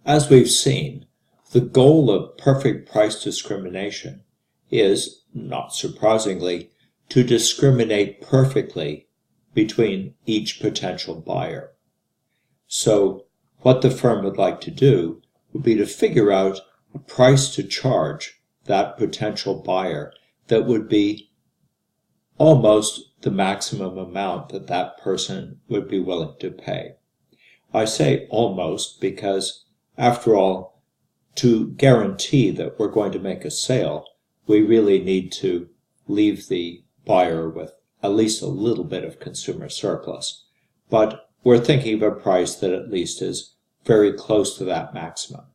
As we've seen, the goal of perfect price discrimination is, not surprisingly, to discriminate perfectly between each potential buyer. So what the firm would like to do would be to figure out a price to charge that potential buyer that would be almost the maximum amount that that person would be willing to pay. I say almost because, after all, to guarantee that we're going to make a sale, we really need to leave the buyer with at least a little bit of consumer surplus. But we're thinking of a price that at least is very close to that maximum.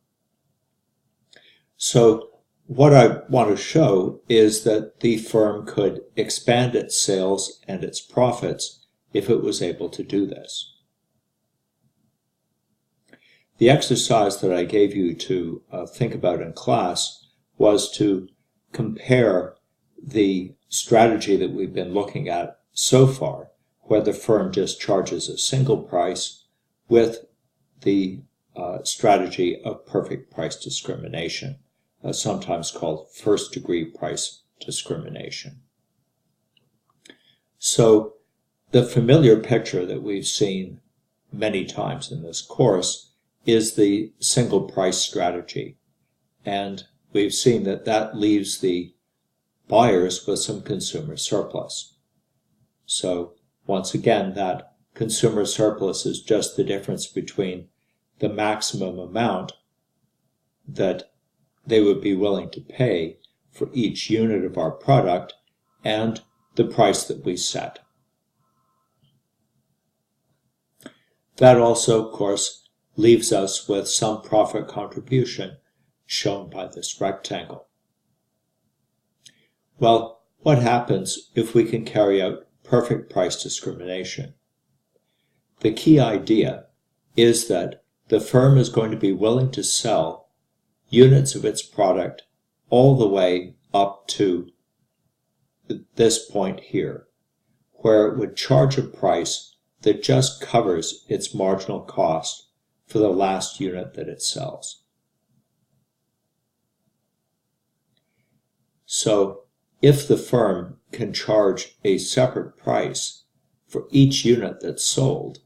So what I want to show is that the firm could expand its sales and its profits if it was able to do this. The exercise that I gave you to think about in class was to compare the strategy that we've been looking at so far, where the firm just charges a single price, with the strategy of perfect price discrimination, sometimes called first-degree price discrimination. So the familiar picture that we've seen many times in this course is the single price strategy. And we've seen that that leaves the buyers with some consumer surplus. So once again, that consumer surplus is just the difference between the maximum amount that they would be willing to pay for each unit of our product and the price that we set. That also, of course, leaves us with some profit contribution shown by this rectangle. Well, what happens if we can carry out perfect price discrimination? The key idea is that the firm is going to be willing to sell units of its product all the way up to this point here, where it would charge a price that just covers its marginal cost for the last unit that it sells. So if the firm can charge a separate price for each unit that's sold,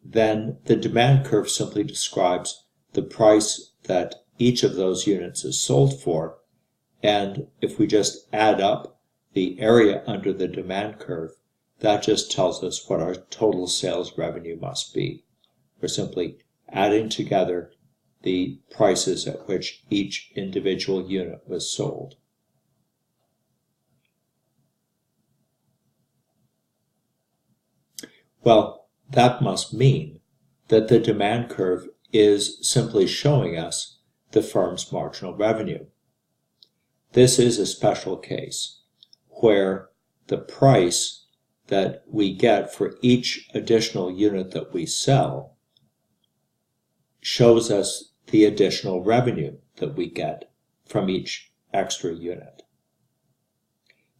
then the demand curve simply describes the price that each of those units is sold for, and if we just add up the area under the demand curve, that just tells us what our total sales revenue must be. We're simply adding together the prices at which each individual unit was sold. Well, that must mean that the demand curve is simply showing us the firm's marginal revenue. This is a special case where the price that we get for each additional unit that we sell shows us the additional revenue that we get from each extra unit.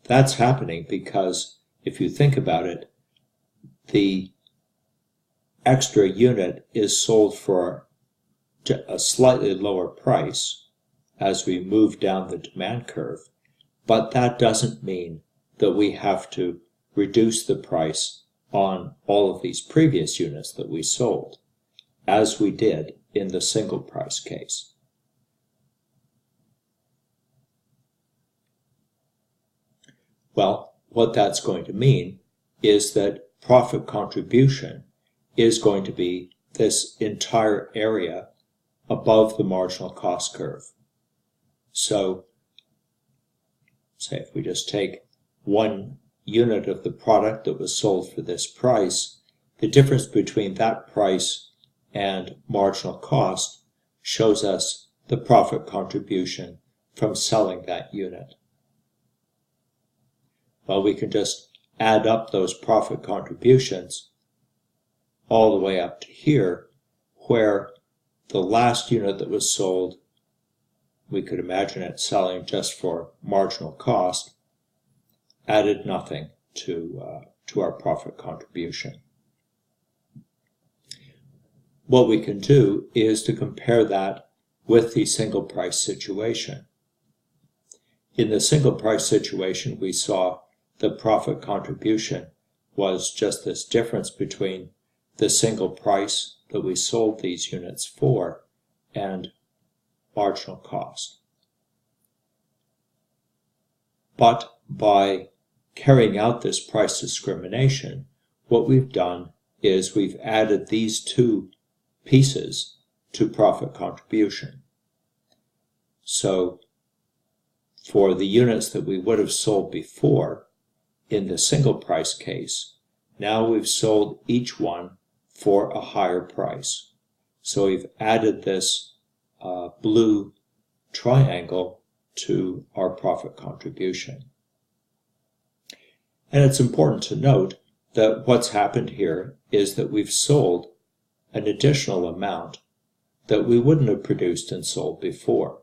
That's happening because, if you think about it, the extra unit is sold for a slightly lower price as we move down the demand curve, but that doesn't mean that we have to reduce the price on all of these previous units that we sold, as we did in the single price case. Well, what that's going to mean is that profit contribution is going to be this entire area above the marginal cost curve. So, say if we just take one unit of the product that was sold for this price, the difference between that price and marginal cost shows us the profit contribution from selling that unit. Well, we can just add up those profit contributions all the way up to here, where the last unit that was sold, we could imagine it selling just for marginal cost, added nothing to our profit contribution. what we can do is to compare that with the single price situation. In the single price situation, we saw the profit contribution was just this difference between the single price that we sold these units for and marginal cost. But by carrying out this price discrimination, what we've done is we've added these two pieces to profit contribution. So for the units that we would have sold before in the single price case, now we've sold each one for a higher price. So we've added this blue triangle to our profit contribution. And it's important to note that what's happened here is that we've sold an additional amount that we wouldn't have produced and sold before.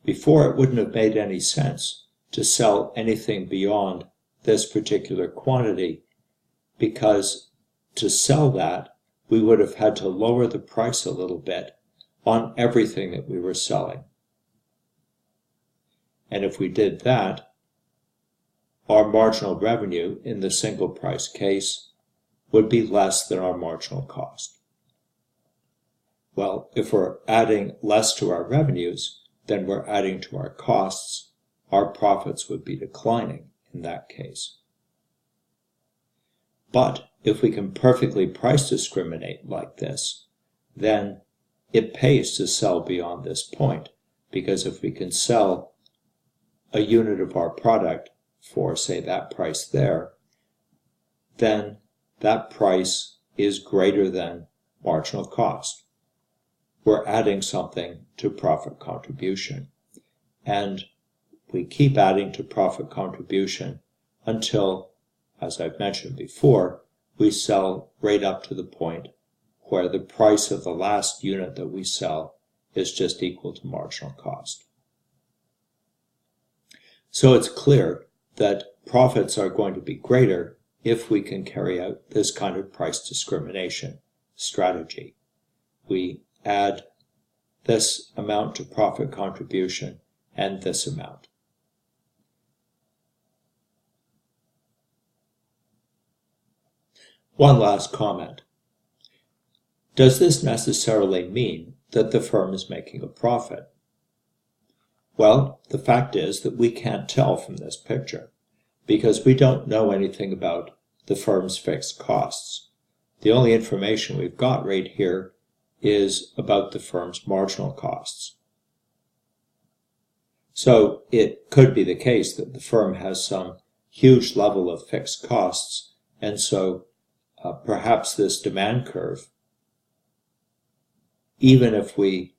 Before, it wouldn't have made any sense to sell anything beyond this particular quantity, because to sell that, we would have had to lower the price a little bit on everything that we were selling. And if we did that, our marginal revenue in the single price case would be less than our marginal cost. Well, if we're adding less to our revenues than we're adding to our costs, our profits would be declining in that case. But if we can perfectly price discriminate like this, then it pays to sell beyond this point, because if we can sell a unit of our product for, say, that price there, then that price is greater than marginal cost. We're adding something to profit contribution. And we keep adding to profit contribution until, as I've mentioned before, we sell right up to the point where the price of the last unit that we sell is just equal to marginal cost. So it's clear that profits are going to be greater if we can carry out this kind of price discrimination strategy. We add this amount to profit contribution and this amount. One last comment. Does this necessarily mean that the firm is making a profit? Well, the fact is that we can't tell from this picture, because we don't know anything about the firm's fixed costs. The only information we've got right here is about the firm's marginal costs. So it could be the case that the firm has some huge level of fixed costs, and so perhaps this demand curve, even if we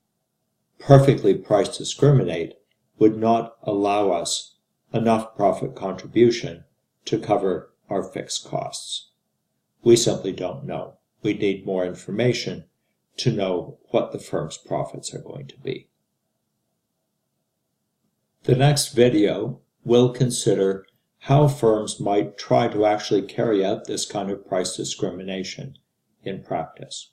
perfectly price discriminate, would not allow us enough profit contribution to cover our fixed costs. We simply don't know. We need more information to know what the firm's profits are going to be. The next video will consider how firms might try to actually carry out this kind of price discrimination in practice.